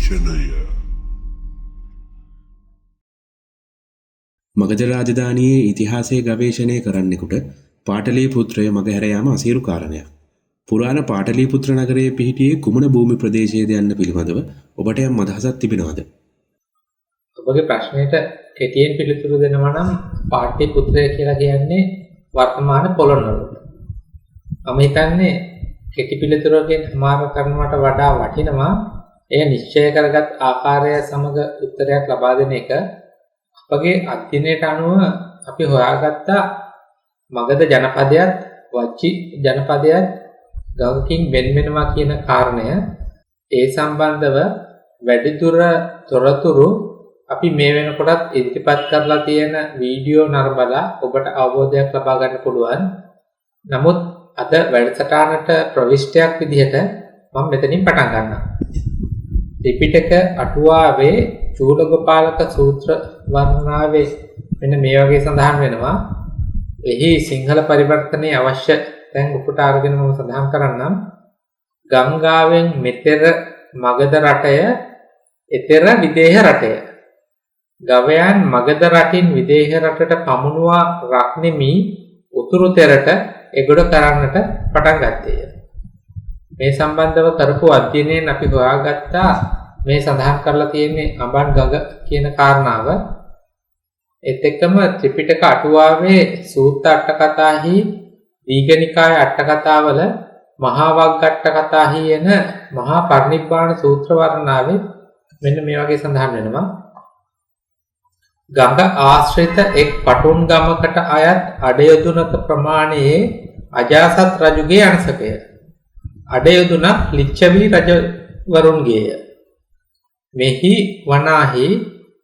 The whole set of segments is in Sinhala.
දේශනය මගධ රාජධානියේ ඉතිහාසය ගවේෂණය කරන්නෙකුට පාටලීපුත්‍රය මගහැර යාම අසීරු කාරණයක්. පුරාණ පාටලීපුත්‍ර නගරයේ පිහිටියේ කුමන භූමි ප්‍රදේශයේද යන්න පිළිබඳව ඔබට යම් අදහසක් තිබෙනවද? ඔබගේ ප්‍රශ්නයට කෙටියෙන් පිළිතුරු දෙනවා නම් පාටලීපුත්‍රය කියලා කියන්නේ වර්තමාන පොළොන්නරුව. මම හිතන්නේ කෙටි පිළිතුරකින් සමාර කරනවට වඩා වටිනවා එය නිශ්චය කරගත් ආකාරය සමග උත්තරයක් ලබා දෙන එක. අපගේ අධ්‍යයනයට අනුව අපි හොයාගත්ත මගධ ජනපදයත් වච්චි ජනපදයත් ගඟකින් වෙන් වෙනවා කියන කාරණය ඒ සම්බන්ධව වැඩිදුර තොරතුරු අපි මේ වෙනකොටත් ඉදිරිපත් කරලා තියෙන වීඩියෝ නරඹලා ඔබට අවබෝධයක් ලබා ගන්න පුළුවන්. නමුත් අද වැඩසටහනට ප්‍රවිෂ්ටයක් විදිහට මම මෙතනින් පටන් ගන්නවා. ත්‍රිපිටක අටුවාවේ චූලගෝපාලක සූත්‍ර වර්ණනාවේ මෙන්න මේ වගේ සඳහන් වෙනවා. එහි සිංහල පරිවර්තනයේ අවශ්‍ය තැන් උපුට අරගෙන මම සඳහන් කරන්නම්. ගංගාවෙන් මෙතෙර මගධ රටය, එතෙර විදේහ රටය. ගවයන් මගධ රටින් විදේහ රටට පමුණුවා රක්නෙමි උතුරු තෙරට එගොඩ කරන්නට පටන් ගත්තේය. මේ සම්බන්ධව කරපු අධ්‍යයනයෙන් අපි හොයාගත්තා මේ සඳහන් කරලා තියෙන්නේ අඹන් ගඟ කියන කාරණාව. ඒත් එක්කම ත්‍රිපිටක අටුවාවේ සූත්ත අට කතාහි, දීඝනිකාය අට කතාවල, මහා වග්ගට්ට කතාහි එන මහා පරිනිබ්බාන සූත්‍ර වර්ණනාවේ මෙන්න මේ වගේ සඳහන් වෙනවා. ගඟ ආශ්‍රිත එක් පටුන් ගමකට අයත් අඩයොදුනක ප්‍රමාණයේ අජාසත් රජුගේ අංශකය. අඩයොදුනක් ලිච්ඡවි රජවරුන්ගේය. මෙහි වනාහි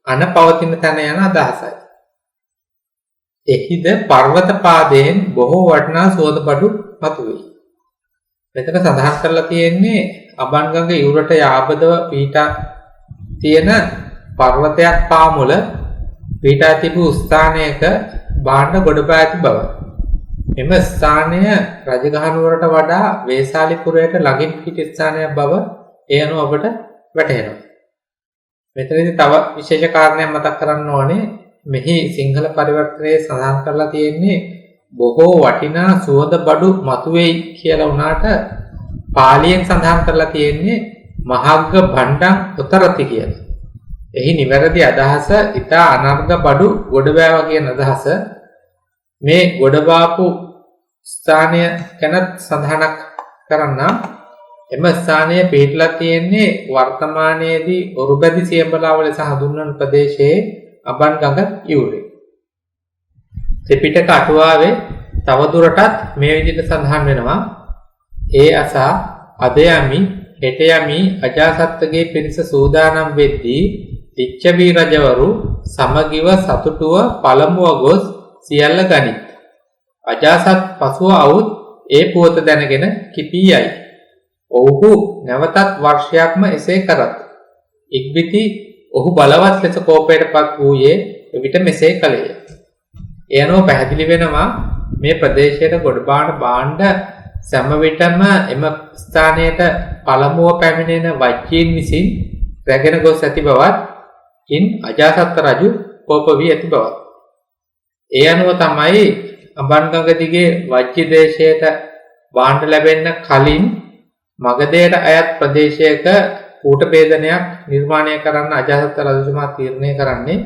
අනපවතින තැන යන අදහසයි. එහිද පර්වත පාදයෙන් බොහෝ වටිනා සුවඳ බඩු මතුවේ. මෙතන සඳහන් කරලා තියෙන්නේ අබන්ගඟ යුරට යාබදව පීඨා තියෙන පර්වතයක් පාමුල පීඨා තිබූ ස්ථානයක භාණ්ඩ ගොඩබා ඇති බව. එම ස්ථානය රජගහනුවරට වඩා වේසාලිපුරයට ළඟින් පිහිටි ස්ථානයක් බව ඒ අනුව අපට වැටහෙනවා. මෙතනදී තව විශේෂ කාරණයක් මතක් කරන්න ඕනේ. මෙහි සිංහල පරිවර්තනයේ සඳහන් කරලා තියෙන්නේ බොහෝ වටිනා සුවඳ බඩු මතුවේයි කියලා වුණාට පාලියෙන් සඳහන් කරලා තියෙන්නේ මහග්ග භණ්ඩං උතරති කියලා. එහි නිවැරදි අදහස ඊතා අනර්ග බඩු ගොඩබෑවා කියන අදහස. මේ ගොඩබාපු ස්ථානය ගැන සඳහනක් කරන්නම්. එම ස්ථානය පිහිටලා තියෙන්නේ වර්තමානයේදී ඔරුබැදි සියඹලාව ලෙස හඳුන්වන ප්‍රදේශයේ අබන් ගඟ යුරේ. ත්‍රිපිටක අටුවාවේ තවදුරටත් මේ විදිහට සඳහන් වෙනවා. ඒ අසා අද යමි හෙට යමි අජාසත්තගේ පිරිස සූදානම් වෙද්දී ලිච්ඡවි රජවරු සමගිව සතුටුව පළමුව ගොස් සියල්ල ගනිත්. අජාසත් පසුව අවුත් ඒ පුවත දැනගෙන කිපී යයි. ඔහු නැවතත් වර්ෂයක්ම එසේ කරත්. ඉක්බිති ඔහු බලවත් ලෙස කෝපයටපත් වූයේ එවිට මෙසේ කළේය. ඒ අනුව පැහැදිලි වෙනවා මේ ප්‍රදේශයට ගොඩබාන භාණ්ඩ සෑම විටම එම ස්ථානයට පළමුව පැමිණෙන වජ්ජීන් විසින් රැගෙන ගොස් ඇති බවත් ඉන් අජාසත් රජු කෝප වී ඇති බවත්. ඒ අනුව තමයි අඹන්ගඟ දිගේ වජ්ජි දේශයට භාණ්ඩ ලැබෙන්න කලින් මගධයට අයත් ප්‍රදේශයක කූට ભેදනයක් නිර්මාණය කරන්න අජාසත් රජතුමා තීරණය කරන්නේ.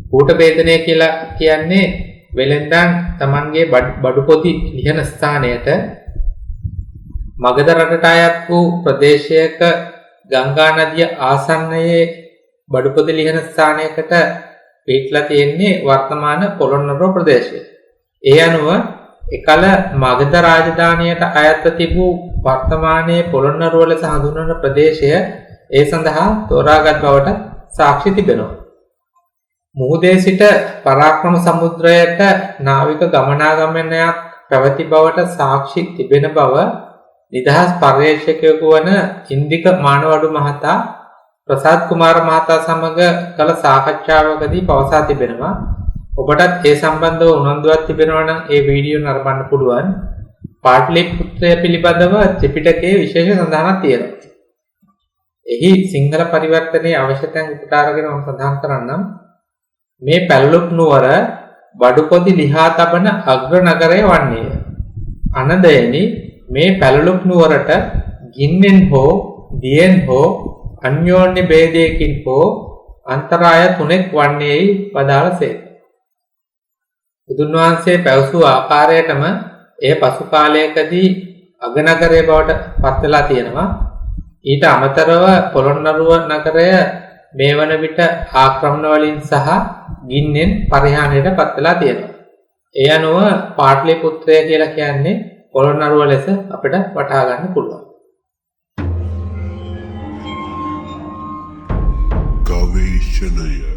කූට ભેදනය කියලා කියන්නේ වෙලෙන්දන් Tamanගේ බඩු පොදි ලියන ස්ථානයට මගධ රටට අයත් වූ ප්‍රදේශයක ගංගා නදිය ආසන්නයේ බඩු පොදි ලියන ස්ථානයකට පිටලා තියෙන්නේ වර්තමාන පොළොන්නරුව ප්‍රදේශය. ඒ අනුව එකල මගධ රාජධානියට අයත්ව තිබූ වර්තමානයේ පොළොන්නරුව ලෙස හඳුන්වන ප්‍රදේශය ඒ සඳහා තෝරාගත් බවට සාක්ෂි තිබෙනවා. මුහුදේ සිට පරාක්‍රම සමුද්‍රයට නාවික ගමනාගමනයක් පැවති බවට සාක්ෂි තිබෙන බව නිදහස් පර්යේෂකයෙකු වන ඉන්දික මානවඩු මහතා ප්‍රසාද් කුමාර මහතා සමග කළ සාකච්ඡාවකදී පවසා තිබෙනවා. ඔබටත් ඒ සම්බන්ධව උනන්දුවක් තිබෙනවා නම් ඒ වීඩියෝ නරඹන්න පුළුවන්. පාටලිපුත්‍රය පිළිබඳව ත්‍රිපිටකයේ විශේෂ සඳහනක් තියෙනවා. එහි සිංහල පරිවර්තනයේ අවශ්‍යතාවයන් උපුටා අරගෙන මම සඳහන් කරන්නම්. මේ පැළලුක් නුවර බඩුපොදි ලිහා තබන අග්‍ර නගරය වන්නේය. අනදයනි මේ පැළලුක් නුවරට ගින්නෙන් හෝ දියෙන් හෝ අන්‍යෝන්‍ය ભેදයකින් හෝ අන්තරාය තුනෙක් වන්නේයි වදාළසේක. බුදුන් වහන්සේ පැවසූ ආකාරයටම එය පසු කාලයකදී අගනගරය බවට පත් වෙලා තියෙනවා. ඊට අමතරව පොළොන්නරුව නගරය මේ වන විට ආක්‍රමණ වලින් සහ ගින්නෙන් පරිහානියට පත් වෙලා තියෙනවා. ඒ අනුව පාටලිපුත්‍රය කියලා කියන්නේ පොළොන්නරුව ලෙස අපිට වටහා ගන්න පුළුවන්. ගවේෂණය